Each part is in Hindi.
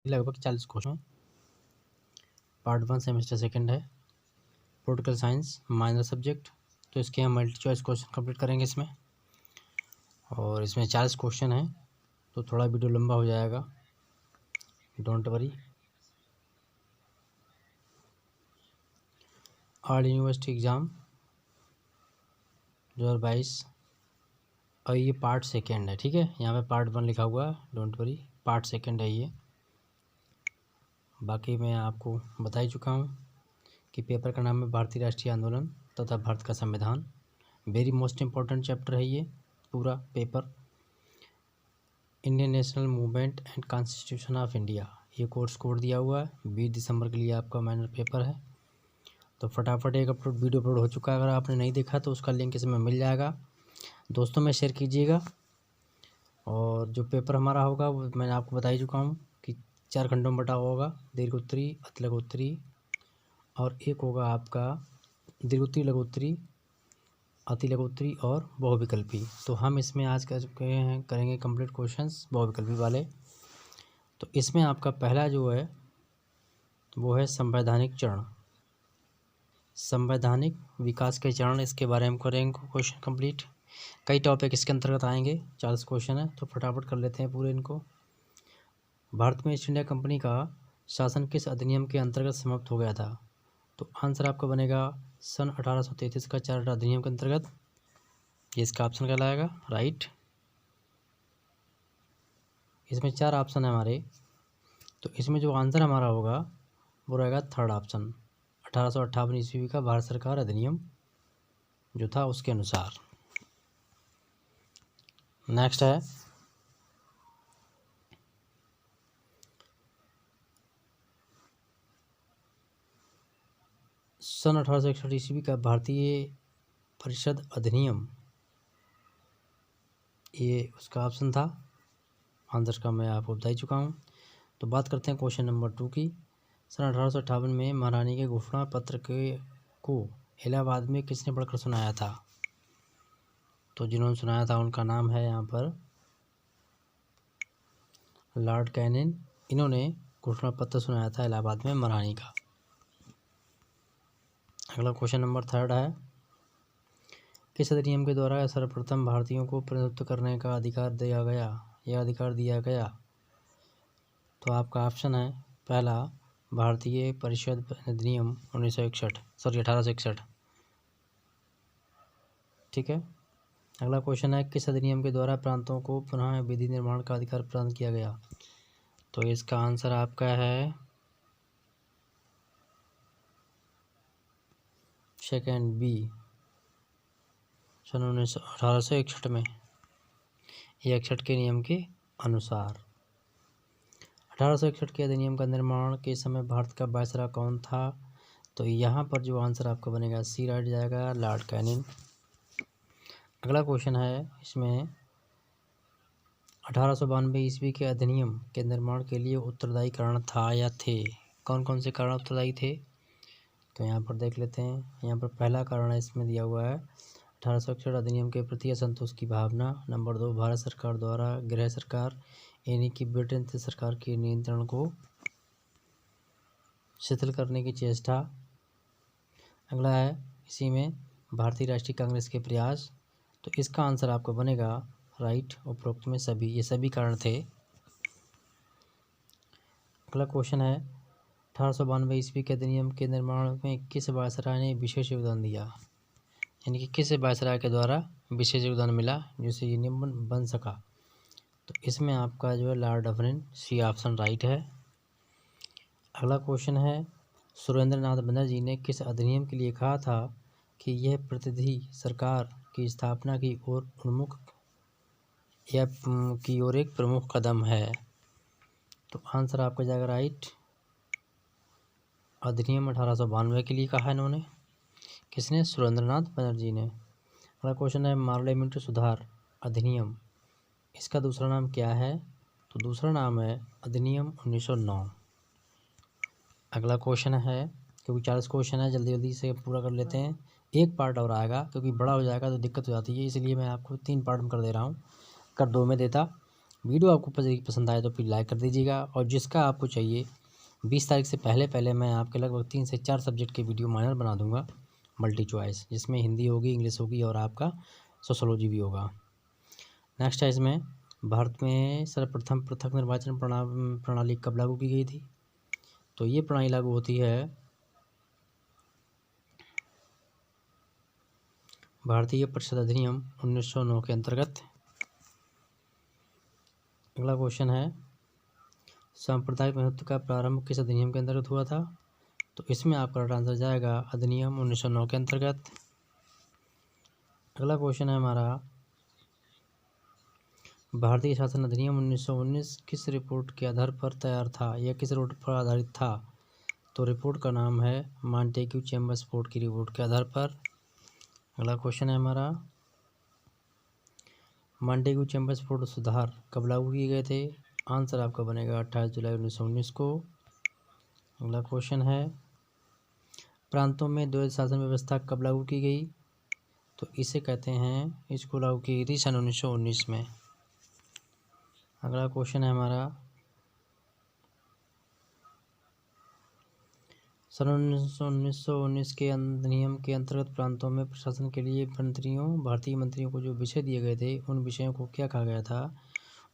लगभग 40 क्वेश्चन। पार्ट 1 सेमेस्टर सेकंड है, पॉलिटिकल साइंस माइनर सब्जेक्ट। तो इसके हम मल्टी चॉइस क्वेश्चन कंप्लीट करेंगे इसमें, और इसमें 40 क्वेश्चन हैं, तो थोड़ा वीडियो लंबा हो जाएगा, don't worry. All university exam 2022, और ये पार्ट सेकंड है, ठीक है। यहाँ पे पार्ट 1 लिखा हुआ है, डोंट वरी, पार्ट सेकंड है ये। बाकी मैं आपको बता ही चुका हूँ कि पेपर का नाम है भारतीय राष्ट्रीय आंदोलन तथा भारत का संविधान। वेरी मोस्ट इम्पोर्टेंट चैप्टर है ये पूरा paper. Indian national movement and constitution of India, ये कोर्स कोड दिया हुआ है। 20 दिसंबर के लिए आपका माइनर पेपर है। तो फटाफट एक वीडियो अपलोड हो चुका है, अगर आपने नहीं देखा तो उसका लिंक इसमें मिल जाएगा। दोस्तों में शेयर कीजिएगा। और जो पेपर हमारा होगा वो मैंने आपको बता ही चुका हूँ कि 4 खंडों में बटा होगा, दीर्घोत्तरी, अतिलघोत्तरी, और एक होगा आपका दीर्घोत्तरी, लघोत्तरी, अतिलघोत्तरी और बहुविकल्पी। तो हम इसमें आज कर चुके हैं, करेंगे कंप्लीट क्वेश्चंस बहुविकल्पी वाले। तो इसमें आपका पहला जो है वो है संवैधानिक चरण, संवैधानिक विकास के चरण, इसके बारे में करेंगे क्वेश्चन कंप्लीट। कई टॉपिक इसके अंतर्गत आएंगे, 40 क्वेश्चन है, तो फटाफट कर लेते हैं पूरे इनको। भारत में ईस्ट इंडिया कंपनी का शासन किस अधिनियम के अंतर्गत समाप्त हो गया था? तो आंसर आपका बनेगा सन 1833 का चार्टर अधिनियम के अंतर्गत, ये इसका ऑप्शन कहलाएगा, राइट। इसमें 4 ऑप्शन है हमारे, तो इसमें जो आंसर हमारा होगा वो रहेगा थर्ड ऑप्शन, 1858 ईस्वी का भारत सरकार अधिनियम जो था उसके अनुसार। नेक्स्ट है सन 1861 ईस्वी का भारतीय परिषद अधिनियम, ये उसका ऑप्शन था। आंसर का मैं आपको बता ही चुका हूँ। तो बात करते हैं क्वेश्चन नंबर 2 की। सन 1858 में महारानी के घोषणा पत्र को इलाहाबाद में किसने पढ़कर सुनाया था? तो जिन्होंने सुनाया था उनका नाम है यहाँ पर लॉर्ड कैनिंग। इन्होंने घोषणा पत्र सुनाया था इलाहाबाद में महारानी का। अगला क्वेश्चन नंबर 3 है, किस अधिनियम के द्वारा सर्वप्रथम भारतीयों को प्रतिनिधित्व करने का अधिकार दिया गया, यह अधिकार दिया गया? तो आपका ऑप्शन है पहला भारतीय परिषद अधिनियम 1861, ठीक है। अगला क्वेश्चन है, किस अधिनियम के द्वारा प्रांतों को पुनः विधि निर्माण का अधिकार प्रदान किया गया? तो इसका आंसर आपका है सेकेंड बी, सन 1861 में, ये 61 के नियम के अनुसार। 1861 के अधिनियम का निर्माण के समय भारत का वायसराय कौन था? तो यहाँ पर जो आंसर आपका बनेगा सी राइट जाएगा, लॉर्ड कैनिंग। अगला क्वेश्चन है इसमें, 1892 ईस्वी के अधिनियम के निर्माण के लिए उत्तरदायी कारण था या थे? कौन कौन से कारण उत्तरदायी थे? तो यहाँ पर देख लेते हैं। यहाँ पर पहला कारण है, इसमें दिया हुआ है 1861 अधिनियम के प्रति असंतोष की भावना। नंबर 2, भारत सरकार द्वारा गृह सरकार यानी कि ब्रिटेन की सरकार के नियंत्रण को शिथिल करने की चेष्टा। अगला है इसी में भारतीय राष्ट्रीय कांग्रेस के प्रयास। तो इसका आंसर आपका बनेगा राइट, उपरोक्त में सभी, ये सभी कारण थे। अगला क्वेश्चन है, 1892 ईस्वी के अधिनियम के निर्माण में किस वायसराय ने विशेष योगदान दिया, यानी कि किस वायसराय के द्वारा विशेष योगदान मिला जिससे ये नियम बन सका? तो इसमें आपका जो है lord Dufferin, C option right है। अगला क्वेश्चन है, सुरेंद्र नाथ बनर्जी ने किस अधिनियम के लिए कहा था कि यह प्रतिनिधि सरकार की स्थापना की ओर उन्मुख या की ओर एक प्रमुख कदम है? तो आंसर आपका जाएगा राइट, अधिनियम 1892 के लिए कहा है इन्होंने। किसने? सुरेंद्र नाथ बनर्जी ने। अगला क्वेश्चन है, पार्लियामेंट्री सुधार अधिनियम, इसका दूसरा नाम क्या है? तो दूसरा नाम है अधिनियम 1909। अगला क्वेश्चन है, क्योंकि 40 क्वेश्चन है, जल्दी जल्दी से पूरा कर लेते हैं। एक पार्ट और आएगा, क्योंकि बड़ा हो जाएगा तो दिक्कत हो जाती है, इसलिए मैं आपको 3 पार्ट में कर दे रहा हूँ, कर 2 में देता। वीडियो आपको पसंद आए तो प्लीज़ लाइक कर दीजिएगा, और जिसका आपको चाहिए 20 तारीख से पहले मैं आपके लगभग 3 से 4 सब्जेक्ट के वीडियो माइनर बना दूंगा मल्टी चॉइस, जिसमें हिंदी होगी, इंग्लिश होगी और आपका सोशोलॉजी भी होगा। नेक्स्ट है इसमें, भारत में सर्वप्रथम पृथक निर्वाचन प्रणाली कब लागू की गई थी? तो ये प्रणाली लागू होती है भारतीय परिषद अधिनियम 1909 के अंतर्गत। अगला क्वेश्चन है, सांप्रदायिक महत्व का प्रारंभ किस अधिनियम के अंतर्गत हुआ था? तो इसमें आपका राइट आंसर जाएगा अधिनियम 1909 के अंतर्गत। अगला क्वेश्चन है हमारा, भारतीय शासन अधिनियम 1919 किस रिपोर्ट के आधार पर तैयार था या किस रिपोर्ट पर आधारित था? तो रिपोर्ट का नाम है मॉन्टेग्यू चैम्बर्स फोर्ड की रिपोर्ट के आधार पर। अगला क्वेश्चन है हमारा, मॉन्टेग्यू चैम्बर्स फोर्ड सुधार कब लागू किए गए थे? आंसर आपका बनेगा 28 जुलाई 1919 को। अगला क्वेश्चन है, प्रांतों में द्वैध शासन व्यवस्था कब लागू की गई? तो इसे कहते हैं, इसको लागू की गई थी सन 1919 में। अगला क्वेश्चन है हमारा, सन 1919 के अधिनियम के अंतर्गत प्रांतों में प्रशासन के लिए भारतीय मंत्रियों को जो विषय दिए गए थे, उन विषयों को क्या कहा गया था?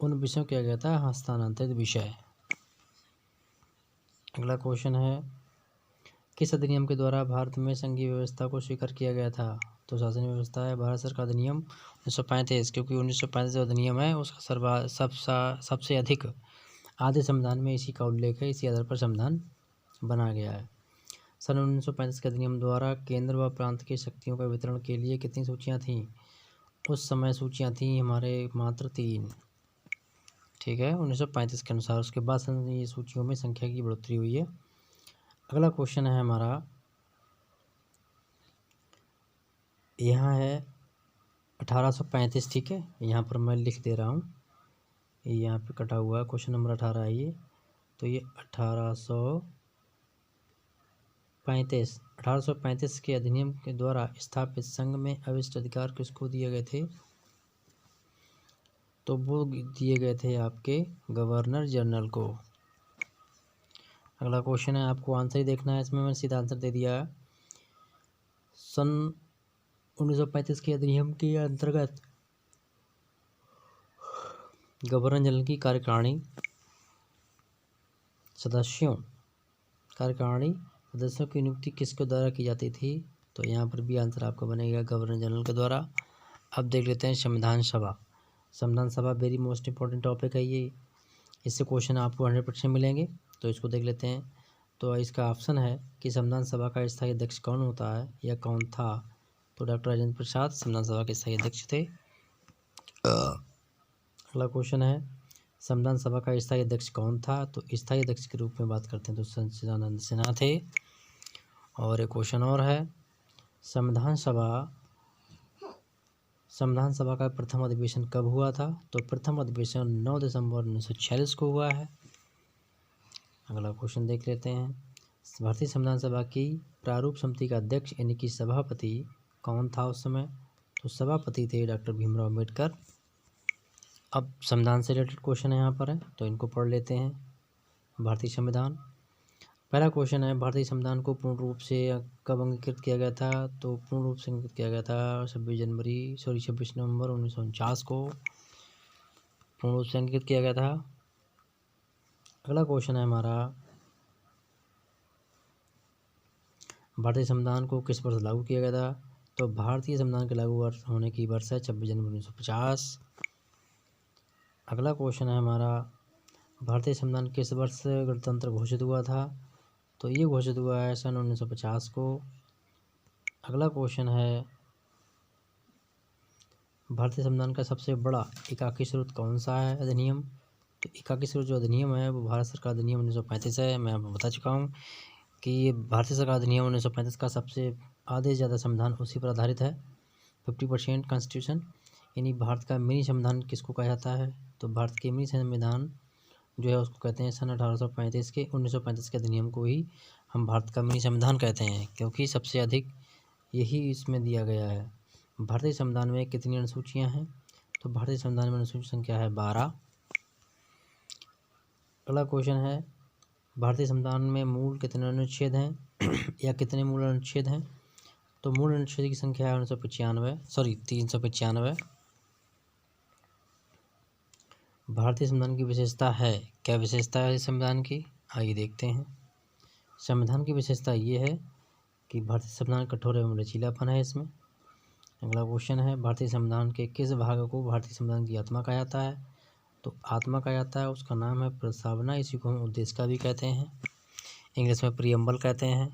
उन विषयों को क्या गया था? हस्तांतरित विषय। अगला क्वेश्चन है, किस अधिनियम के द्वारा भारत में संघीय व्यवस्था को स्वीकार किया गया था? तो शासन व्यवस्था है भारत सरकार अधिनियम 1935, क्योंकि 1935 जो अधिनियम है उसका सबसे अधिक आधे संविधान में इसी का उल्लेख है, इसी आधार पर संविधान बना गया है। सन 1935 के अधिनियम द्वारा केंद्र व प्रांत की शक्तियों का वितरण के लिए कितनी सूचियाँ थीं? उस समय सूचियाँ थीं हमारे मात्र 3। ठीक है, 1935 के अनुसार। उसके बाद ये सूचियों में संख्या की बढ़ोतरी हुई है। अगला क्वेश्चन है हमारा, यहाँ है 1835। ठीक है, यहाँ पर मैं लिख दे रहा हूँ, यहाँ पे कटा हुआ है, क्वेश्चन नंबर 18 है ये। तो ये 1835 के अधिनियम के द्वारा स्थापित संघ में अविष्ट अधिकार किसको दिए गए थे? तो वो दिए गए थे आपके गवर्नर जनरल को। अगला क्वेश्चन है, आपको आंसर ही देखना है, इसमें मैंने सीधा आंसर दे दिया है। सन 1935 के अधिनियम के अंतर्गत गवर्नर जनरल की कार्यकारिणी सदस्यों की नियुक्ति किसके द्वारा की जाती थी? तो यहाँ पर भी आंसर आपका बनेगा गवर्नर जनरल के द्वारा। अब देख लेते हैं संविधान सभा वेरी मोस्ट इंपॉर्टेंट टॉपिक है ये, इससे क्वेश्चन आपको 100% मिलेंगे, तो इसको देख लेते हैं। तो इसका ऑप्शन है कि संविधान सभा का स्थायी अध्यक्ष कौन होता है या कौन था? तो डॉक्टर राजेंद्र प्रसाद संविधान सभा के स्थायी अध्यक्ष थे। अगला क्वेश्चन है, संविधान सभा का स्थायी अध्यक्ष कौन था? तो स्थायी अध्यक्ष के रूप में बात करते हैं तो सच्चिदानंद सिन्हा थे। और एक क्वेश्चन और है, संविधान सभा का प्रथम अधिवेशन कब हुआ था? तो प्रथम अधिवेशन 9 दिसंबर 1946 को हुआ है। अगला क्वेश्चन देख लेते हैं, भारतीय संविधान सभा की प्रारूप समिति का अध्यक्ष यानी कि सभापति कौन था उस समय? तो सभापति थे डॉक्टर भीमराव अम्बेडकर। अब संविधान से रिलेटेड क्वेश्चन यहाँ पर है, तो इनको पढ़ लेते हैं। भारतीय संविधान, पहला क्वेश्चन है, भारतीय संविधान को पूर्ण रूप से कब अंगीकृत किया गया था? तो पूर्ण रूप से अंगीकृत किया गया था 26 नवंबर 1949 को पूर्ण रूप से अंगीकृत किया गया था। अगला क्वेश्चन है हमारा, भारतीय संविधान को किस वर्ष लागू किया गया था? तो भारतीय संविधान के लागू होने की वर्ष है 26 जनवरी 1950। अगला क्वेश्चन है हमारा, भारतीय संविधान किस वर्ष गणतंत्र घोषित हुआ था? तो ये घोषित हुआ है सन 1950 को। अगला क्वेश्चन है, भारतीय संविधान का सबसे बड़ा एकाकी स्रोत कौन सा है अधिनियम? तो एकाकी स्रोत जो अधिनियम है वो भारत सरकार अधिनियम 1935 है। मैं आपको बता चुका हूँ कि ये भारतीय सरकार अधिनियम 1935 का सबसे आधे से ज़्यादा संविधान उसी पर आधारित है। 50% कॉन्स्टिट्यूशन, यानी भारत का मिनी संविधान किसको कहा जाता है? तो भारत के मिनी संविधान जो है उसको कहते हैं सन 1935 के अधिनियम को ही हम भारत का मिनी संविधान कहते हैं, क्योंकि सबसे अधिक यही इसमें दिया गया है। भारतीय संविधान में कितनी अनुसूचियाँ हैं? तो भारतीय संविधान में अनुसूची संख्या है 12। अगला क्वेश्चन है, भारतीय संविधान में मूल कितने अनुच्छेद हैं या कितने मूल अनुच्छेद हैं? तो मूल अनुच्छेद की संख्या है 395। भारतीय संविधान की विशेषता है, क्या विशेषता है इस संविधान की, आइए देखते हैं। संविधान की विशेषता ये है कि भारतीय संविधान कठोर एवं लचीलापन है इसमें। अगला क्वेश्चन है, भारतीय संविधान के किस भाग को भारतीय संविधान की आत्मा कहा जाता है? तो आत्मा कहा जाता है, उसका नाम है प्रस्तावना, इसी को हम उद्देशिका भी कहते हैं, इंग्लिश में प्रीएम्बल कहते हैं।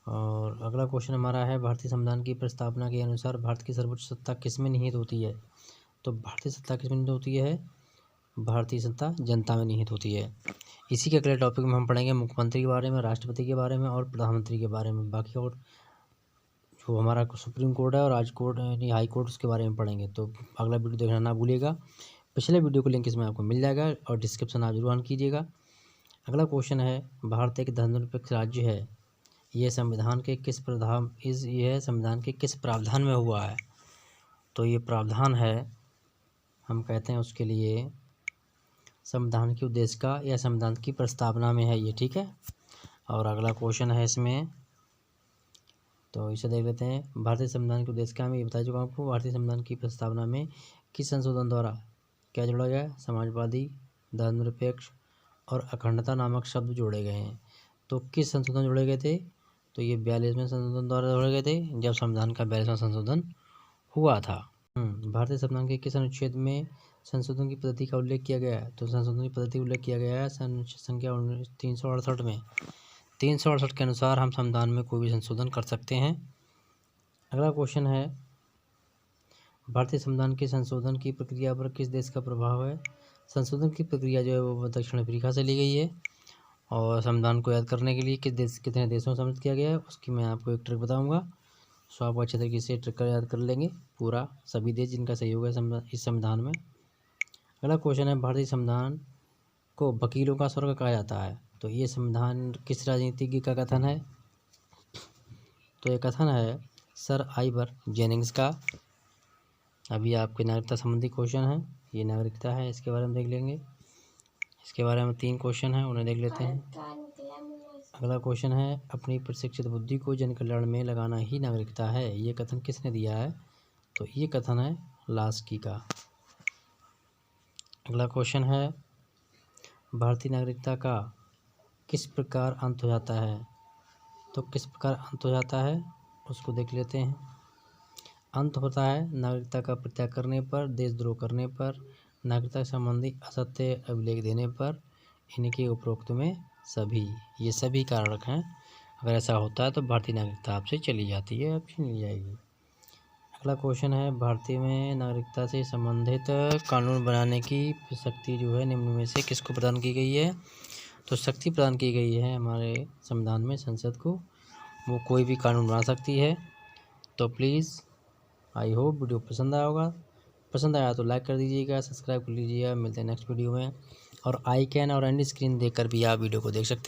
और अगला क्वेश्चन हमारा है, भारतीय संविधान की प्रस्तावना के अनुसार भारत की सर्वोच्च सत्ता किसमें निहित होती है? तो भारतीय सत्ता किसमें निहित होती है? भारतीय सत्ता जनता में निहित होती है। इसी के अगले टॉपिक में हम पढ़ेंगे मुख्यमंत्री के बारे में, राष्ट्रपति के बारे में और प्रधानमंत्री के बारे में। बाकी और जो हमारा सुप्रीम कोर्ट है और राज कोर्ट यानी हाई कोर्ट, उसके बारे में पढ़ेंगे। तो अगला वीडियो देखना ना भूलिएगा। पिछले वीडियो का लिंक इसमें आपको मिल जाएगा और डिस्क्रिप्शन आप जरूर ऑन कीजिएगा। अगला क्वेश्चन है, भारत एक धर्मनिरपेक्ष राज्य है, यह संविधान के किस प्रावधान में हुआ है? तो ये प्रावधान है, हम कहते हैं उसके लिए संविधान की उद्देशिका या संविधान की प्रस्तावना में है ये, ठीक है। और अगला क्वेश्चन है इसमें, तो इसे देख लेते हैं। भारतीय संविधान की उद्देशिका में ये बता चुका हूँ आपको। भारतीय संविधान की प्रस्तावना में किस संशोधन द्वारा क्या जोड़ा गया है? समाजवादी, धर्मनिरपेक्ष और अखंडता नामक शब्द जोड़े गए हैं। तो किस संशोधन जोड़े गए थे? तो ये 42वें संशोधन द्वारा जोड़े गए थे, जब संविधान का 42वां संशोधन हुआ था। भारतीय संविधान के किस अनुच्छेद में संशोधन की पद्धति का उल्लेख किया गया है? तो संशोधन की पद्धति का उल्लेख किया गया है अनुच्छेद संख्या 368 में। 368 के अनुसार हम संविधान में कोई भी संशोधन कर सकते हैं। अगला क्वेश्चन है, भारतीय संविधान के संशोधन की प्रक्रिया पर किस देश का प्रभाव है? संशोधन की प्रक्रिया जो है वो दक्षिण अफ्रीका से ली गई है। और संविधान को याद करने के लिए कितने देशों में सम्मिलित किया गया है, उसकी मैं आपको एक ट्रिक बताऊंगा। सो आप अच्छे तरीके से ट्रिक याद कर लेंगे, पूरा सभी देश जिनका सहयोग है इस संविधान में। अगला क्वेश्चन है, भारतीय संविधान को वकीलों का स्वर्ग कहा जाता है। तो ये संविधान किस राजनीतिज्ञ का कथन है? तो ये कथन है सर आइवर जेनिंग्स का। अभी आपके नागरिकता संबंधी क्वेश्चन है, ये नागरिकता है, इसके बारे में देख लेंगे। इसके बारे में 3 क्वेश्चन हैं, उन्हें देख लेते हैं। अगला क्वेश्चन है, अपनी प्रशिक्षित बुद्धि को जन कल्याण में लगाना ही नागरिकता है, ये कथन किसने दिया है? तो ये कथन है लास्की का। अगला क्वेश्चन है, भारतीय नागरिकता का किस प्रकार अंत हो जाता है? तो किस प्रकार अंत हो जाता है उसको देख लेते हैं। अंत होता है नागरिकता का परित्याग करने पर, देशद्रोह करने पर, नागरिकता संबंधी असत्य अभिलेख देने पर, इनके उपरोक्त में सभी, ये सभी कारक हैं। अगर ऐसा होता है तो भारतीय नागरिकता आपसे चली जाती है, अब छीन ली जाएगी। अगला क्वेश्चन है, भारतीय में नागरिकता से संबंधित कानून बनाने की शक्ति जो है निम्न में से किसको प्रदान की गई है? तो शक्ति प्रदान की गई है हमारे संविधान में संसद को, वो कोई भी कानून बना सकती है। तो प्लीज़ आई होप वीडियो पसंद आया होगा। पसंद आया तो लाइक कर दीजिएगा, सब्सक्राइब कर लीजिएगा। मिलते हैं नेक्स्ट वीडियो में। और आई कैन और एंड स्क्रीन देखकर भी आप वीडियो को देख सकते हैं।